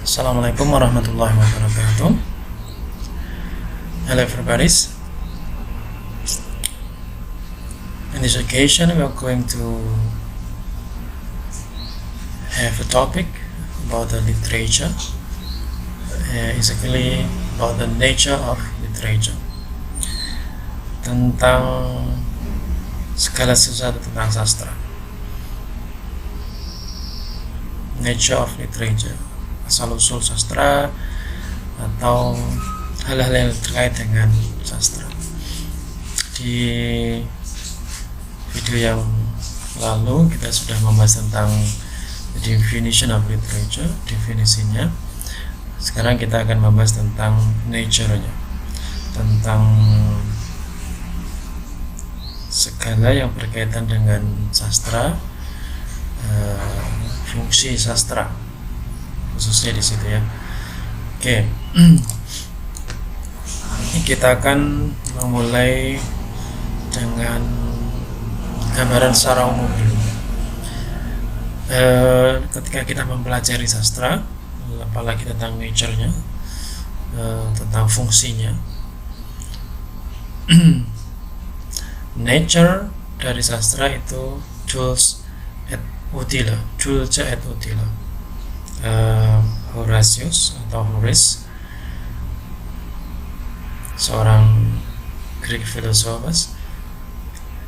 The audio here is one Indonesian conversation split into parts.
Assalamualaikum warahmatullahi wabarakatuh. Hello everybody. In this occasion we are going to have a topic about the literature, basically about the nature of literature, tentang segala sesuatu tentang sastra. Nature of literature, asal-usul sastra atau hal-hal yang terkait dengan sastra. Di video yang lalu kita sudah membahas tentang the definition of literature, definisinya. Sekarang kita akan membahas tentang nature-nya, tentang segala yang berkaitan dengan sastra, fungsi sastra khususnya di situ ya. Oke. Kita akan memulai dengan gambaran secara umum dulu. Ketika kita mempelajari sastra, apalagi tentang nature-nya, tentang fungsinya, nature dari sastra itu Jules et utile, Horatius atau Horace, seorang Greek filosofus,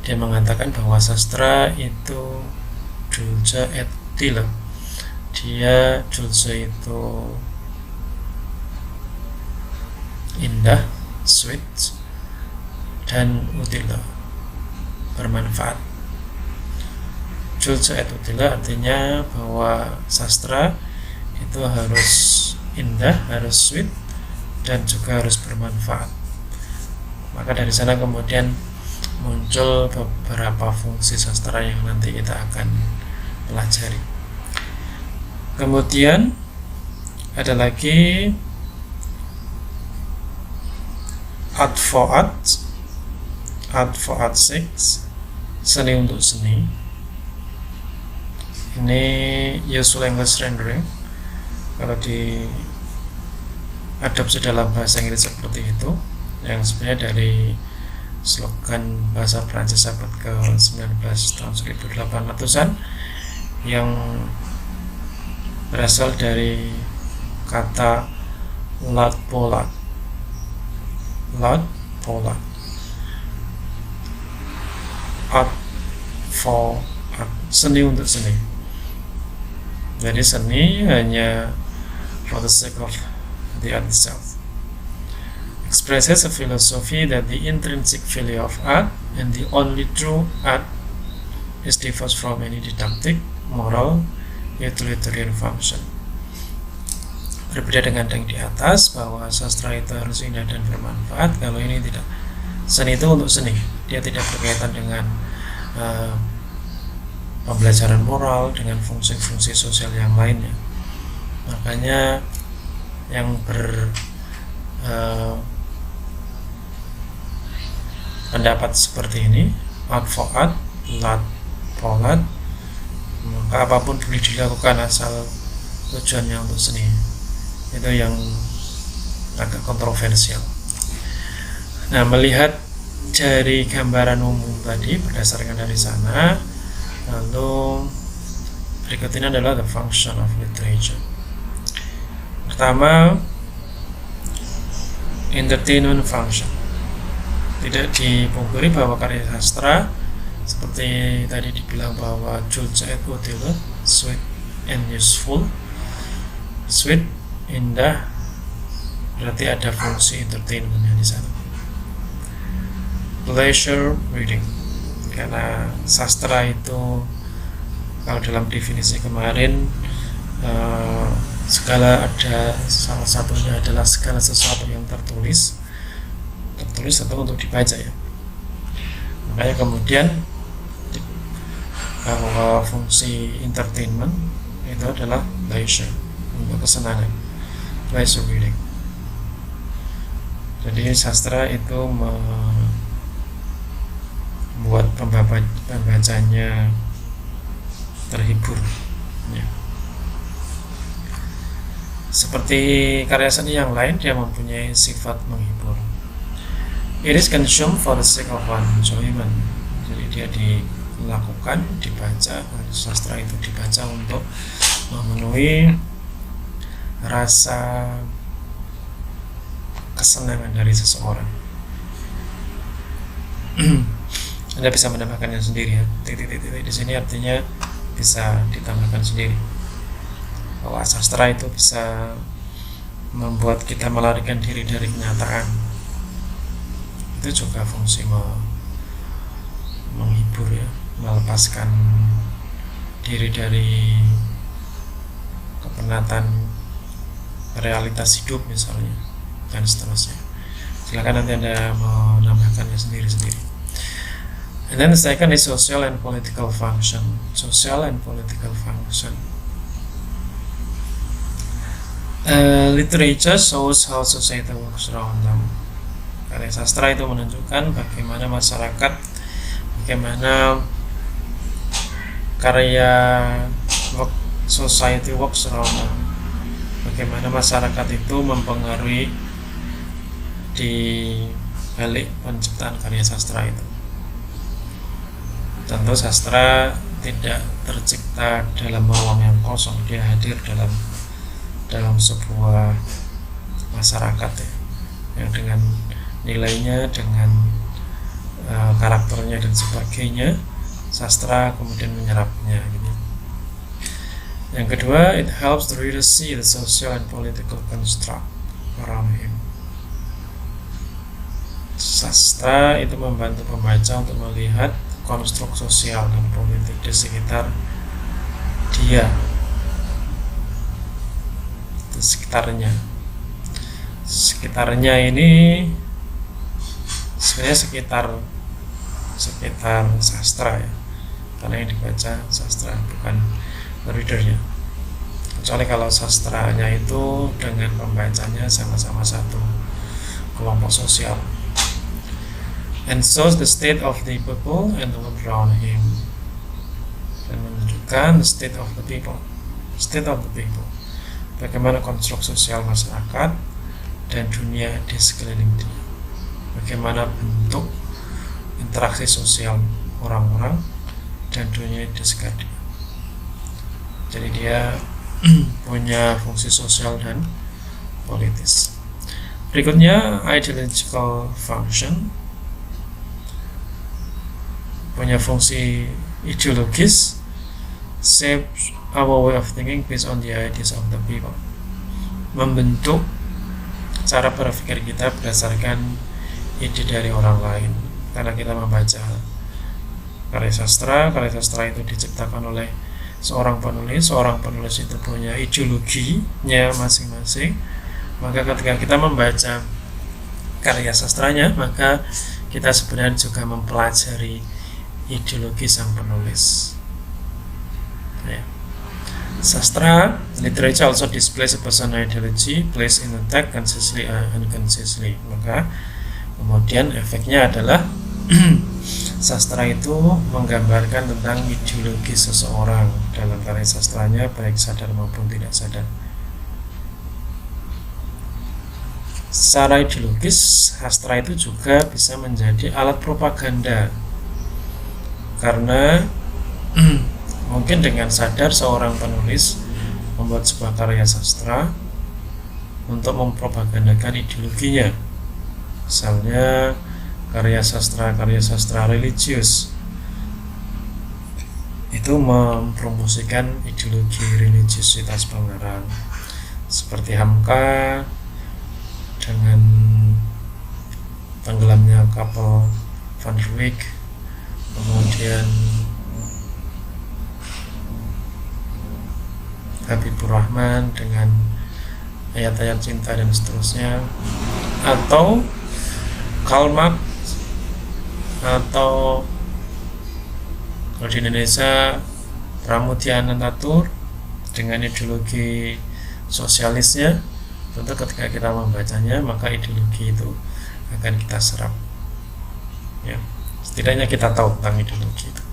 dia mengatakan bahwa sastra itu dulce et utile. Dia dulce itu indah, sweet, dan utile, bermanfaat. Dulce et utile artinya bahwa sastra itu harus indah, harus sweet, dan juga harus bermanfaat. Maka dari sana kemudian muncul beberapa fungsi sastra yang nanti kita akan pelajari. Kemudian ada lagi art for art sake, seni untuk seni. Ini useful English rendering. Kalau di adopsi dalam bahasa Inggris seperti itu, yang sebenarnya dari slogan bahasa Prancis abad ke-19 tahun 1800-an, yang berasal dari kata l'art pour l'art, art for art, seni untuk seni. Jadi seni hanya for the sake of the art itself. Expresses a philosophy that the intrinsic value of art and the only true art is differs from any didactic, moral, utilitarian function. Berbeda dengan yang di atas, bahwa sastra itu harus indah dan bermanfaat. Kalau ini tidak. Seni itu untuk seni. Dia tidak berkaitan dengan pembelajaran moral, dengan fungsi-fungsi sosial yang lainnya. Makanya yang pendapat seperti ini, art for art, l'art pour l'art, maka apapun boleh dilakukan asal tujuannya untuk seni. Itu yang agak kontroversial. Nah, melihat dari gambaran umum tadi berdasarkan dari sana, lalu berikut ini adalah the function of literature. Pertama, entertainment function. Tidak dipungkiri bahwa karya sastra seperti tadi dibilang bahwa Jules et utile, sweet and useful. Sweet, indah, berarti ada fungsi entertainmentnya di sana. Pleasure reading, karena sastra itu kalau dalam definisi kemarin segala, ada salah satunya adalah segala sesuatu yang tertulis atau untuk dibaca ya. Makanya kemudian bahwa fungsi entertainment itu adalah leisure, untuk kesenangan, pleasure reading. Jadi sastra itu membuat pembacanya terhibur ya. Seperti karya seni yang lain, dia mempunyai sifat menghibur. It is consumed for the sake of enjoyment. Jadi dia dilakukan, dibaca, sastra itu dibaca untuk memenuhi rasa kesenangan dari seseorang. Anda bisa menambahkannya sendiri ya. Titik-titik di sini artinya bisa ditambahkan sendiri. Bahwa sastra itu bisa membuat kita melarikan diri dari kenyataan. Itu juga fungsi menghibur ya, melepaskan diri dari kepenatan realitas hidup misalnya, dan seterusnya. Silakan nanti Anda menambahkannya sendiri-sendiri. And then the second is social and political function. Social and political function. Literature shows how society works around them. Karya sastra itu menunjukkan bagaimana masyarakat, bagaimana karya society works around them, bagaimana masyarakat itu mempengaruhi di balik penciptaan karya sastra itu. Tentu sastra tidak tercipta dalam ruang yang kosong, dia hadir dalam sebuah masyarakat ya, yang dengan nilainya, dengan karakternya dan sebagainya, sastra kemudian menyerapnya gitu. Yang kedua, it helps the reader see the social and political construct around him. Sastra itu membantu pembaca untuk melihat konstruk sosial dan politik di sekitar dia, di sekitarnya ini sebenarnya sekitar sastra ya, karena yang dibaca sastra bukan readernya, kecuali kalau sastranya itu dengan pembacanya sama-sama satu kelompok sosial. And shows the state of the people and the world around him, dan menunjukkan the state of the people, bagaimana konstruk sosial masyarakat dan dunia di sekeliling dia, bagaimana bentuk interaksi sosial orang-orang dan dunia di sekitar dia. Jadi dia punya fungsi sosial dan politis. Berikutnya, ideological function, punya fungsi ideologis, shapes our way of thinking based on the ideas of the people, membentuk cara berpikir kita berdasarkan ide dari orang lain. Karena kita membaca karya sastra itu diciptakan oleh seorang penulis itu punya ideologinya masing-masing, maka ketika kita membaca karya sastranya, maka kita sebenarnya juga mempelajari ideologi sang penulis. Ya. Sastra, literature also displays a personal ideology placed in the text consciously and unconsciously. Maka kemudian efeknya adalah sastra itu menggambarkan tentang ideologi seseorang dalam karya sastranya, baik sadar maupun tidak sadar. Secara ideologis, sastra itu juga bisa menjadi alat propaganda, karena mungkin dengan sadar seorang penulis membuat sebuah karya sastra untuk mempropagandakan ideologinya. Misalnya karya sastra religius itu mempromosikan ideologi religiusitas pengarang, seperti Hamka dengan tenggelamnya kapal Van der Wijk, kemudian Habibur Rahman dengan ayat-ayat cinta dan seterusnya, atau Karl Marx, atau kalau di Indonesia Pramudia Anantatur dengan ideologi sosialisnya. Tentu ketika kita membacanya, maka ideologi itu akan kita serap ya. Setidaknya kita tahu tentang ideologi itu.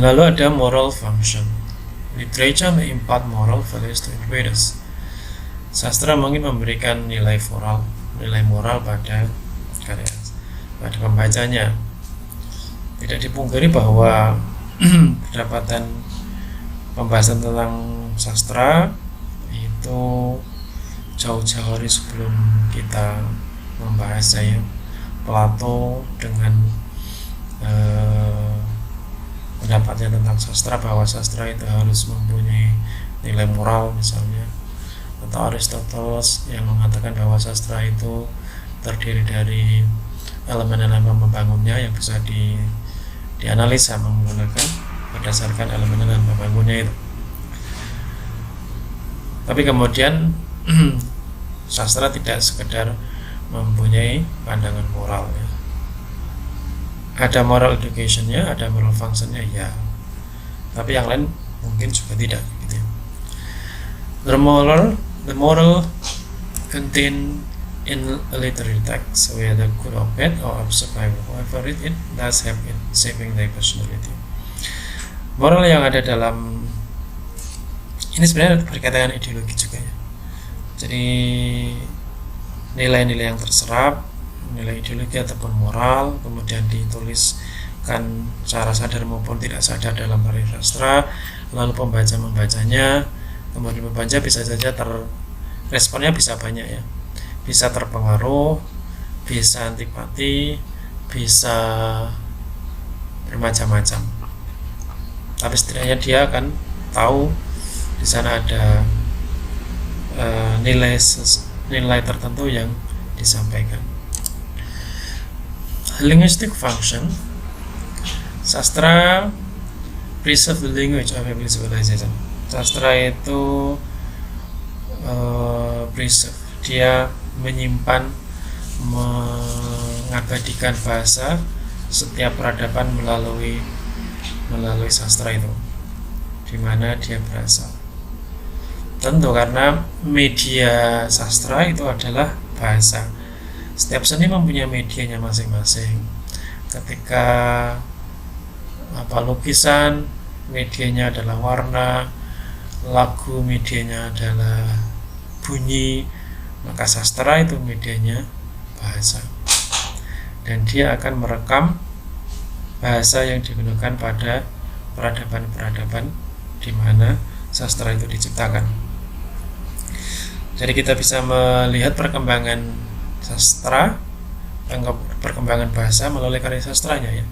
Lalu ada moral function. Literature may impart moral values to its readers. Sastra mungkin memberikan nilai moral pada pembacanya. Tidak dipungkiri bahwa pembahasan tentang sastra itu jauh-jauh hari sebelum kita membahasnya. Plato dengan pendapatnya tentang sastra, bahwa sastra itu harus mempunyai nilai moral misalnya, atau Aristoteles yang mengatakan bahwa sastra itu terdiri dari elemen-elemen membangunnya yang bisa dianalisa menggunakan berdasarkan elemen-elemen membangunnya itu. Tapi kemudian sastra tidak sekedar mempunyai pandangan moral ya. Ada moral educationnya, ada moral functionnya ya, tapi yang lain mungkin juga tidak gitu ya. The moral contained in a literary text, whether good or bad or observable, however it does help in shaping their personality. Moral yang ada dalam ini sebenarnya berkaitan dengan ideologi juga ya. Jadi nilai-nilai yang terserap, nilai ideologi ataupun moral, kemudian dituliskan secara sadar maupun tidak sadar dalam karya sastra, lalu pembaca membacanya, kemudian pembaca bisa saja responnya bisa banyak ya, bisa terpengaruh, bisa antipati, bisa bermacam-macam. Tapi setidaknya dia akan tahu di sana ada nilai tertentu yang disampaikan. Linguistic function, sastra preserve the language of every civilization. Sastra itu preserve, dia menyimpan, mengabadikan bahasa setiap peradaban melalui sastra itu, di mana dia berasal. Tentu karena media sastra itu adalah bahasa. Setiap seni mempunyai medianya masing-masing. Ketika lukisan medianya adalah warna, lagu medianya adalah bunyi, maka sastra itu medianya bahasa. Dan dia akan merekam bahasa yang digunakan pada peradaban-peradaban di mana sastra itu diciptakan. Jadi kita bisa melihat perkembangan sastra, perkembangan bahasa melalui karya sastranya ya.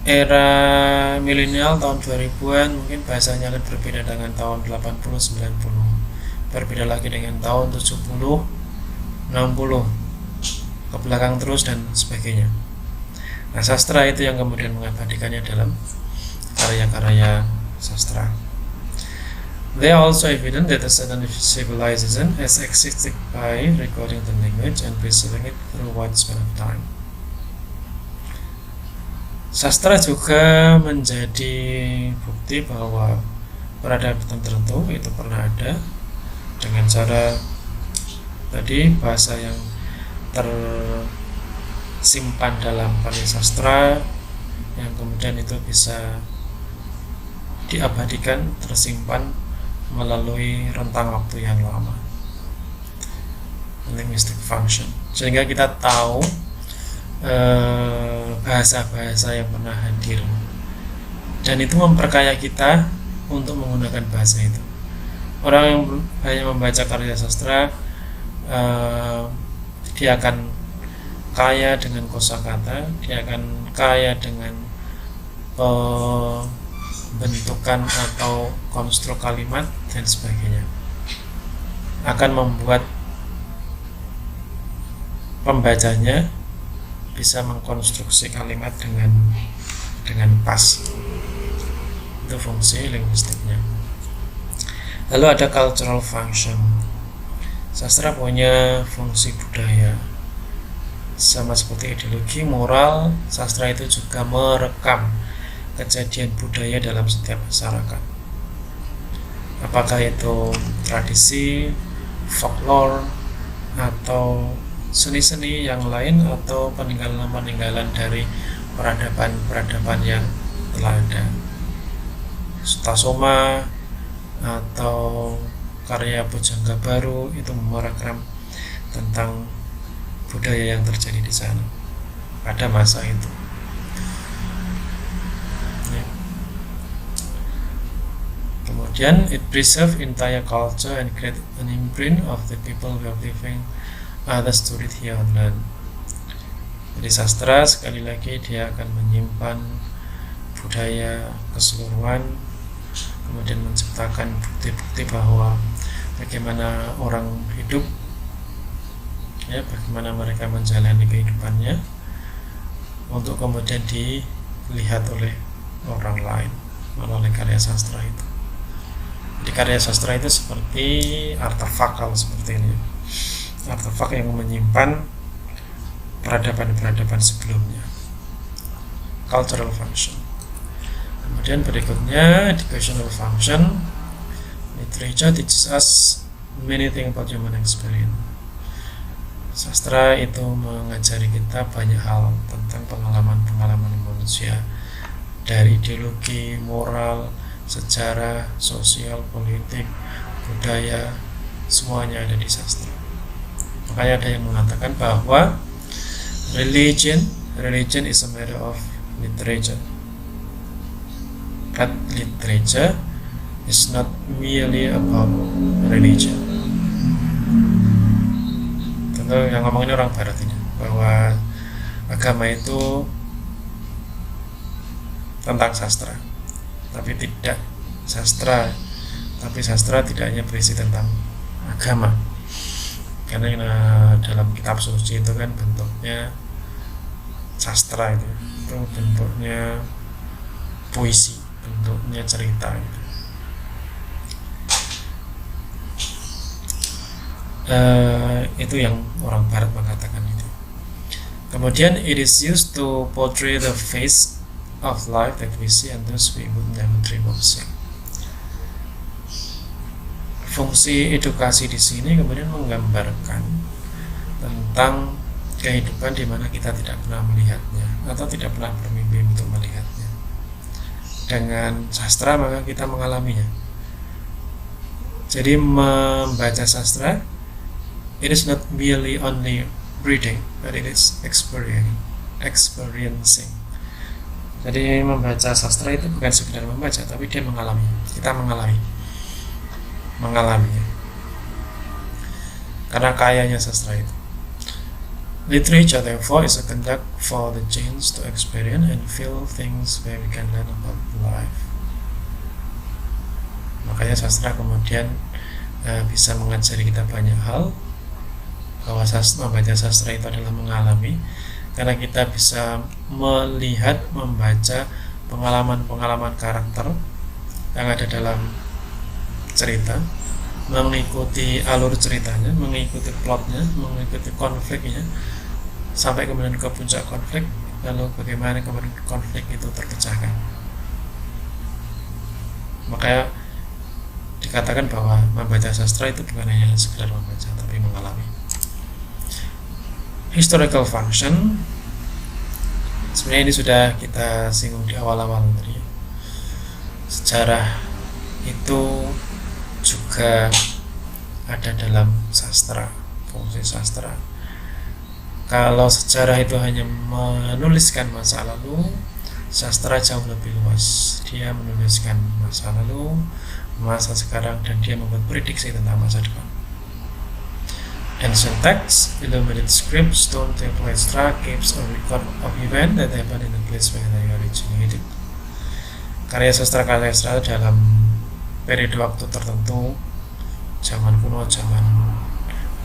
Era milenial tahun 2000-an mungkin bahasanya akan berbeda dengan tahun 80-90, berbeda lagi dengan tahun 70-60, ke belakang terus dan sebagainya. Nah, sastra itu yang kemudian mengabadikannya dalam karya-karya sastra. There are also evidence that a certain civilization has existed by recording the language and preserving it through wide span of time. Sastra juga menjadi bukti bahwa peradaban tertentu itu pernah ada dengan cara tadi bahasa yang tersimpan dalam karya sastra yang kemudian itu bisa diabadikan, tersimpan melalui rentang waktu yang lama. Linguistic function, sehingga kita tahu bahasa-bahasa yang pernah hadir, dan itu memperkaya kita untuk menggunakan bahasa itu. Orang yang hanya membaca karya sastra, dia akan kaya dengan kosakata, dia akan kaya dengan bentukan atau konstruk kalimat dan sebagainya, akan membuat pembacanya bisa mengkonstruksi kalimat dengan pas. Itu fungsi linguistiknya. Lalu ada cultural function. Sastra punya fungsi budaya. Sama seperti ideologi, moral, sastra itu juga merekam kejadian budaya dalam setiap masyarakat. Apakah itu tradisi, folklore, atau seni-seni yang lain, atau peninggalan-peninggalan dari peradaban-peradaban yang telah ada. Sutasoma atau karya Bojangga Baru itu merekam tentang budaya yang terjadi di sana pada masa itu. Ya. Kemudian it preserve entire culture and create an imprint of the people who are living others to read, hear, and learn. Jadi sastra sekali lagi dia akan menyimpan budaya keseluruhan, kemudian menciptakan bukti-bukti bahwa bagaimana orang hidup, ya, bagaimana mereka menjalani kehidupannya, untuk kemudian dilihat oleh orang lain melalui karya sastra itu. Jadi karya sastra itu seperti artefak, kalau seperti ini, artefak yang menyimpan peradaban-peradaban sebelumnya. Cultural function. Kemudian berikutnya, educational function. Literature teaches us many things about human experience. Sastra itu mengajari kita banyak hal tentang pengalaman-pengalaman manusia, dari ideologi, moral, sejarah, sosial, politik, budaya, semuanya ada di sastra. Makanya ada yang mengatakan bahwa religion is a matter of literature, but literature is not merely about religion. Tentu yang ngomong ini orang barat ini, bahwa agama itu tentang sastra, tapi sastra tidak hanya berisi tentang agama, karena dalam kitab suci itu kan bentuknya sastra, itu bentuknya puisi, bentuknya cerita gitu. Itu yang orang barat mengatakan itu. Kemudian it is used to portray the face of life that we see and those we would never dream of seeing. Fungsi edukasi di sini kemudian menggambarkan tentang kehidupan di mana kita tidak pernah melihatnya atau tidak pernah bermimpi untuk melihatnya. Dengan sastra maka kita mengalaminya. Jadi membaca sastra, it is not merely only reading, but it is experiencing. Jadi membaca sastra itu bukan sekedar membaca, tapi dia mengalami. Kita mengalaminya. Karena kayanya sastra itu. Literature, therefore, is a conduct for the chance to experience and feel things where we can learn about life. Makanya sastra kemudian bisa mengajari kita banyak hal, bahwa membaca sastra itu adalah mengalami, karena kita bisa melihat, membaca pengalaman-pengalaman karakter yang ada dalam cerita, mengikuti alur ceritanya, mengikuti plotnya, mengikuti konfliknya, sampai kemudian ke puncak konflik, lalu bagaimana kemudian konflik itu terpecahkan. Makanya dikatakan bahwa membaca sastra itu bukan hanya sekedar membaca, tapi mengalami. Historical function, sebenarnya ini sudah kita singgung di awal-awal tadi. Sejarah itu juga ada dalam sastra, fungsi sastra. Kalau sejarah itu hanya menuliskan masa lalu, sastra jauh lebih luas. Dia menuliskan masa lalu, masa sekarang, dan dia membuat prediksi tentang masa depan. Ancient texts, illuminated scripts, stone temple, etc. keeps a record of events that happened in the place where they originated. Karya sastra dalam periode waktu tertentu, zaman kuno, zaman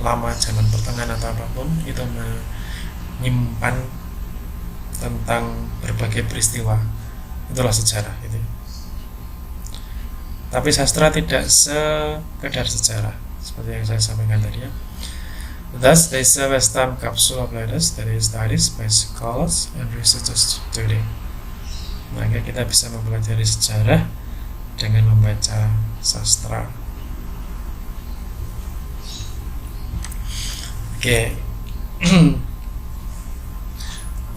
lama, zaman pertengahan atau apapun, itu menyimpan tentang berbagai peristiwa. Itulah sejarah itu. Tapi sastra tidak sekedar sejarah, seperti yang saya sampaikan tadi ya. Thus, they serve as time capsule of letters that is studied by scholars and researchers today. Maka kita bisa mempelajari sejarah dengan membaca sastra. Oke.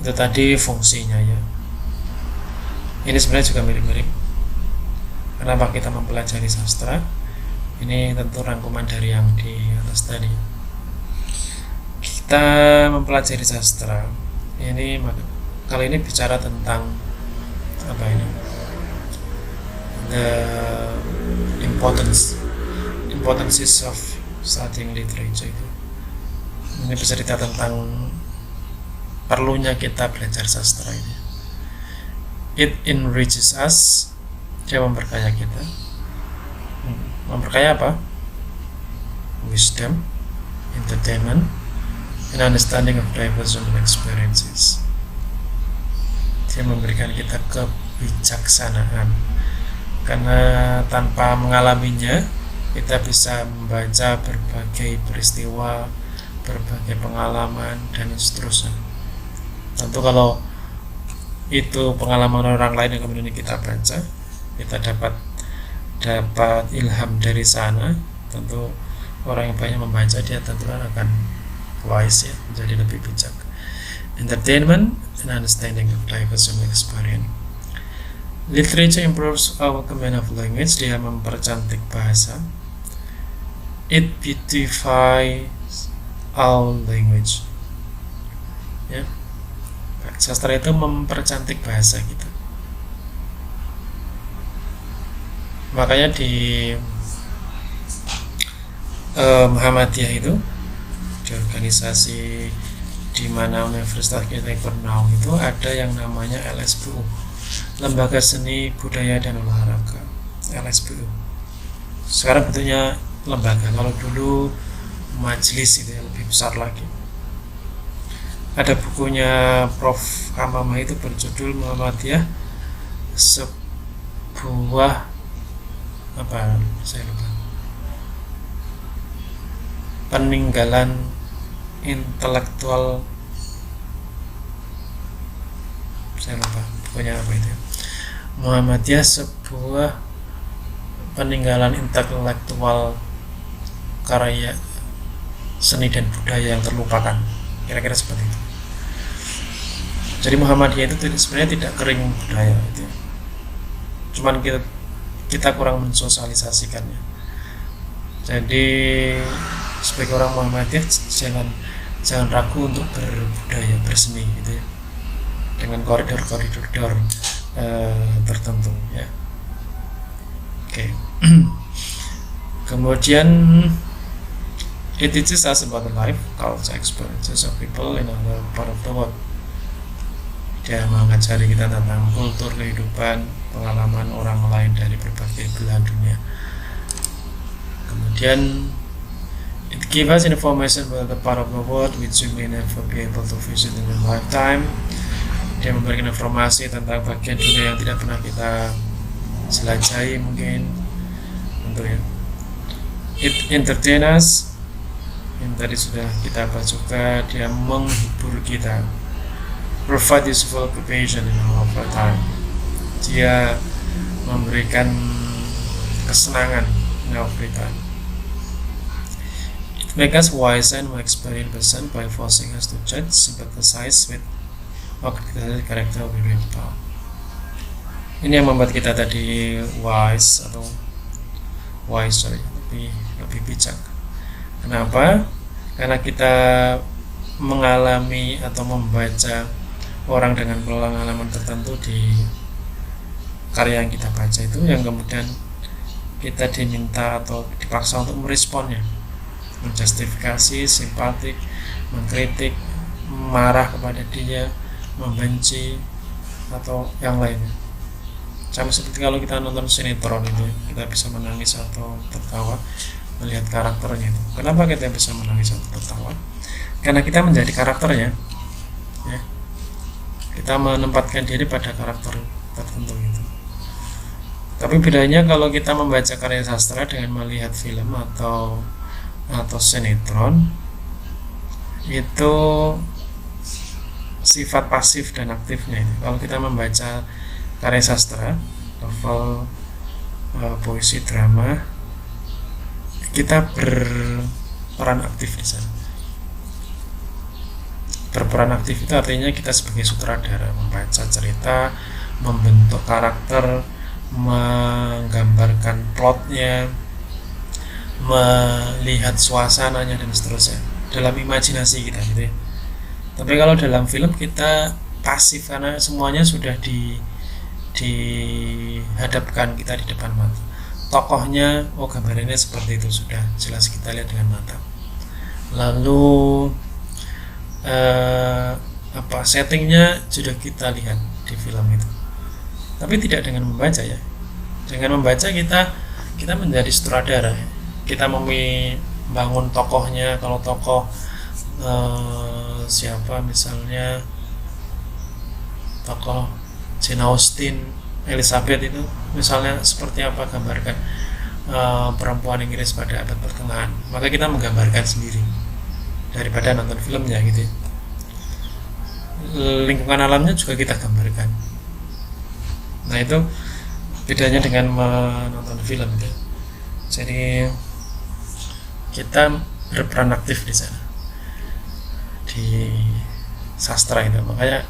Itu tadi fungsinya ya. Ini sebenarnya juga mirip-mirip Kenapa kita mempelajari sastra? Ini tentu rangkuman dari yang di atas tadi. Kita mempelajari sastra ini kali ini bicara tentang apa ini? The importance of studying literature itu. Ini bisa cerita tentang perlunya kita belajar sastra ini. It enriches us, dia memperkaya kita. Memperkaya apa? Wisdom, entertainment, and understanding of diverse human experiences. Dia memberikan kita kebijaksanaan, karena tanpa mengalaminya kita bisa membaca berbagai peristiwa, berbagai pengalaman, dan seterusnya. Tentu kalau itu pengalaman orang lain yang kemudian kita baca, kita dapat ilham dari sana. Tentu orang yang banyak membaca, dia tentu akan wise ya, menjadi lebih bijak. Entertainment and understanding of diverse human experience. Literature improves our command of language, dia mempercantik bahasa. It beautifies our language. Ya. Sastra itu mempercantik bahasa kita. Makanya di Muhammadiyah itu, di organisasi di mana Universitas Kiai Purnau itu ada yang namanya LSBU, Lembaga Seni Budaya dan Olahraga, LSBU. Sekarang bentuknya lembaga, kalau dulu majelis itu ya, lebih besar lagi. Ada bukunya Prof. Hamamah itu berjudul Muhammadiyah, sebuah apa saya lupa, peninggalan intelektual, saya lupa bukunya apa itu. Muhammadiyah, sebuah peninggalan intelektual karya seni dan budaya yang terlupakan, kira-kira seperti itu. Jadi Muhammadiyah itu sebenarnya tidak kering budaya itu, cuman kita kurang mensosialisasikannya. Jadi sebagai orang Muhammadiyah jangan ragu untuk berbudaya, berseni gitu ya, dengan koridor-koridor tertentu ya. Oke. Kemudian it teaches us about the life, culture, experiences of people in other part of the world. Dia mengajari kita tentang kultur, kehidupan, pengalaman orang lain dari berbagai belahan dunia. Kemudian it gives us information about the part of the world which we may never be able to visit in a lifetime. Dia memberikan informasi tentang bagian dunia yang tidak pernah kita jelajahi mungkin, tentu ya. It entertain us, yang tadi sudah kita bahas juga. Dia menghibur kita, provide useful occupation in our time. Dia memberikan kesenangan in our free time. It makes us wise and more experienced person by forcing us to judge, sympathize with or criticize character we read about. Ini yang membuat kita tadi lebih bijak. Kenapa? Karena kita mengalami atau membaca orang dengan pengalaman tertentu di karya yang kita baca itu, yang kemudian kita diminta atau dipaksa untuk meresponnya, menjustifikasi, simpatik, mengkritik, marah kepada dia, membenci, atau yang lainnya. Sama seperti kalau kita nonton sinetron itu, kita bisa menangis atau tertawa melihat karakternya itu. Kenapa kita bisa menangis atau tertawa? Karena kita menjadi karakternya ya. Kita menempatkan diri pada karakter tertentu itu. Tapi bedanya kalau kita membaca karya sastra dengan melihat film atau sinetron, itu sifat pasif dan aktifnya itu. Kalau kita membaca karya sastra, novel, puisi, drama, kita berperan aktif di sana. Berperan aktif itu artinya kita sebagai sutradara membaca cerita, membentuk karakter, menggambarkan plotnya, melihat suasananya dan seterusnya dalam imajinasi kita gitu ya. Tapi kalau dalam film kita pasif karena semuanya sudah dihadapkan kita di depan mata. Tokohnya, gambarannya seperti itu sudah jelas kita lihat dengan mata. Lalu settingnya sudah kita lihat di film itu. Tapi tidak dengan membaca ya. Dengan membaca kita menjadi sutradara. Kita membangun tokohnya. Kalau tokoh siapa misalnya tokoh Jane Austen, Elizabeth itu misalnya seperti apa gambarkan perempuan Inggris pada abad pertengahan, maka kita menggambarkan sendiri daripada nonton filmnya gitu ya. Lingkungan alamnya juga kita gambarkan. Nah itu bedanya dengan menonton film gitu ya. Jadi kita berperan aktif di sana di sastra itu, makanya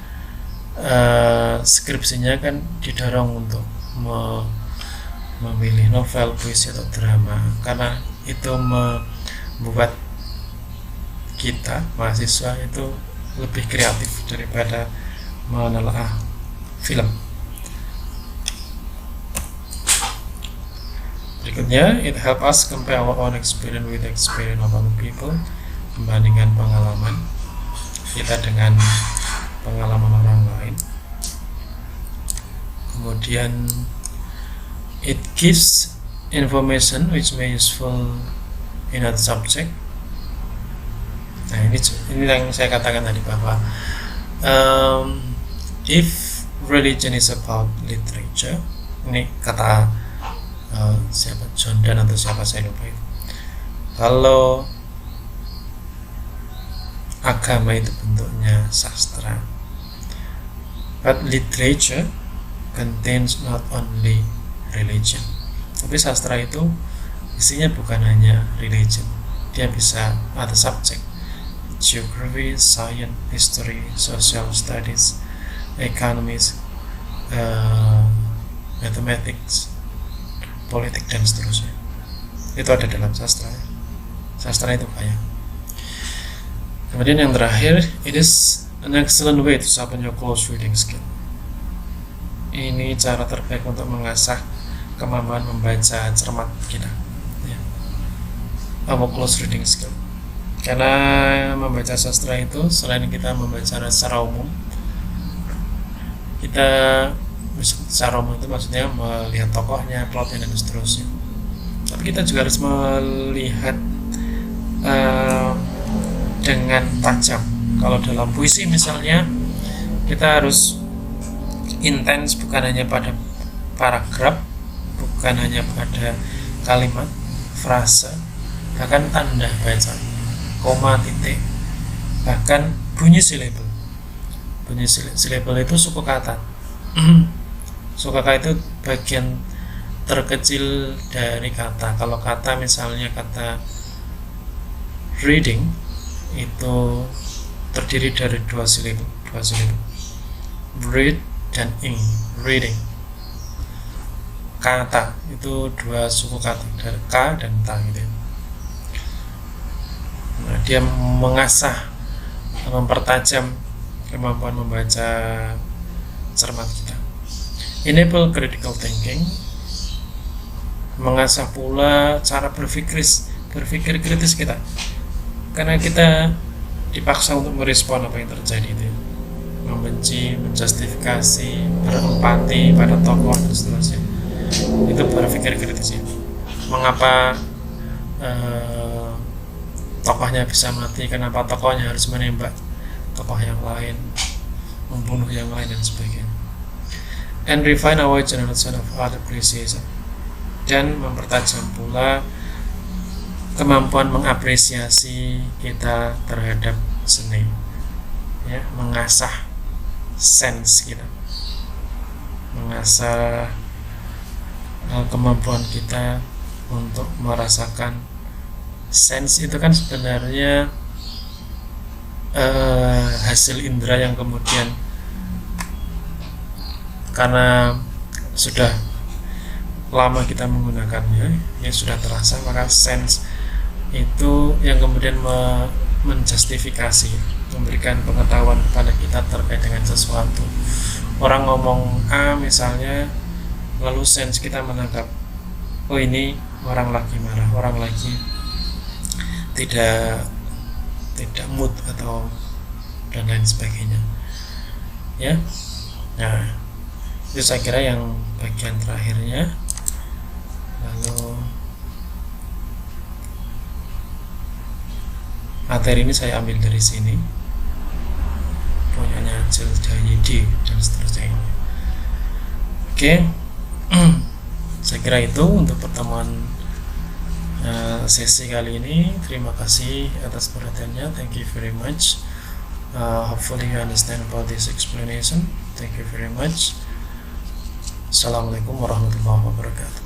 skripsinya kan didorong untuk memilih novel, puisi atau drama karena itu membuat kita mahasiswa itu lebih kreatif daripada menelaah film. Berikutnya, it help us compare our own experience with the experience of other people, membandingkan pengalaman kita dengan pengalaman orang lain. Kemudian it gives information which may useful in a subject. Nah ini yang saya katakan tadi bahwa if religion is about literature, ini kata siapa John Donne atau siapa saya lupa itu. Kalau agama itu bentuknya sastra, but literature contains not only religion, tapi sastra itu isinya bukan hanya religion, dia bisa ada subjek, geography, science, history, social studies, economics, mathematics, politik dan seterusnya. Itu ada dalam sastra. Sastra itu kaya. Kemudian yang terakhir, it is an excellent way to sharpen your close reading skill. Ini cara terbaik untuk mengasah kemampuan membaca cermat kita ya. Our close reading skill. Karena membaca sastra itu selain kita membaca secara umum, kita secara umum itu maksudnya melihat tokohnya, plotnya dan seterusnya. Tapi kita juga harus melihat dengan tajam. Kalau dalam puisi misalnya, kita harus intens bukan hanya pada paragraf, bukan hanya pada kalimat, frase, bahkan tanda baca, koma, titik, bahkan bunyi silabel. Bunyi silabel itu suku kata. Suku kata itu bagian terkecil dari kata. Kalau kata misalnya kata reading itu terdiri dari dua silabel. Read dan ing, reading. Kata itu dua suku kata, dari ka dan ta gitu. Nah, dia mengasah, mempertajam kemampuan membaca cermat kita. Enable critical thinking, mengasah pula cara berpikir kritis kita. Karena kita dipaksa untuk merespon apa yang terjadi itu. Membenci, menjustifikasi, berempati pada tokoh dan seterusnya. Itu berpikir kritis ya. Mengapa tokohnya bisa mati, kenapa tokohnya harus menembak tokoh yang lain, membunuh yang lain dan sebagainya. And refine our general sense of art appreciation, dan mempertajam pula kemampuan mengapresiasi kita terhadap seni ya, mengasah sense kita, mengasah kemampuan kita untuk merasakan. Sense itu kan sebenarnya hasil indera yang kemudian karena sudah lama kita menggunakannya, ya sudah terasa, maka sense itu yang kemudian menjustifikasi, memberikan pengetahuan kepada kita terkait dengan sesuatu. Orang ngomong A misalnya, lalu sense kita menangkap, oh ini orang lagi marah, orang lagi tidak mood atau dan lain sebagainya, ya. Nah, itu saya kira yang bagian terakhirnya. Lalu materi ini saya ambil dari sini, punyanya Jill Dayidi dan seterusnya. Oke. Saya kira itu untuk pertemuan sesi kali ini. Terima kasih atas perhatiannya. Thank you very much. Hopefully you understand about this explanation. Thank you very much. Assalamualaikum warahmatullahi wabarakatuh.